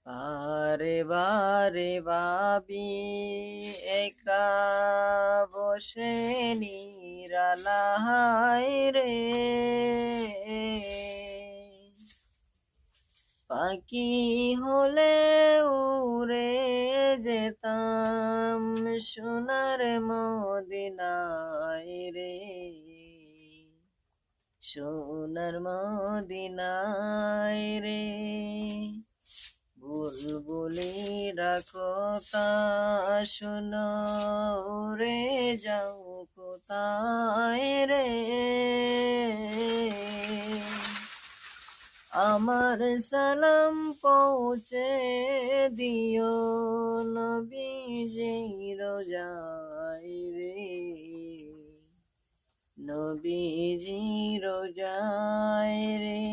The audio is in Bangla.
বারে বারে ভাবি একা বসে নিরালায় রে, পাখি হলে উড়ে যেতাম সোনার মদিনায় রে, সোনার মদিনায় রে। বুলবুলিরা কথা শোনো, উড়ে যাও কোথায় রে, আমার সালাম পৌঁছে দিও নবীজি রোজায় রে, নবীজি রোজায় রে।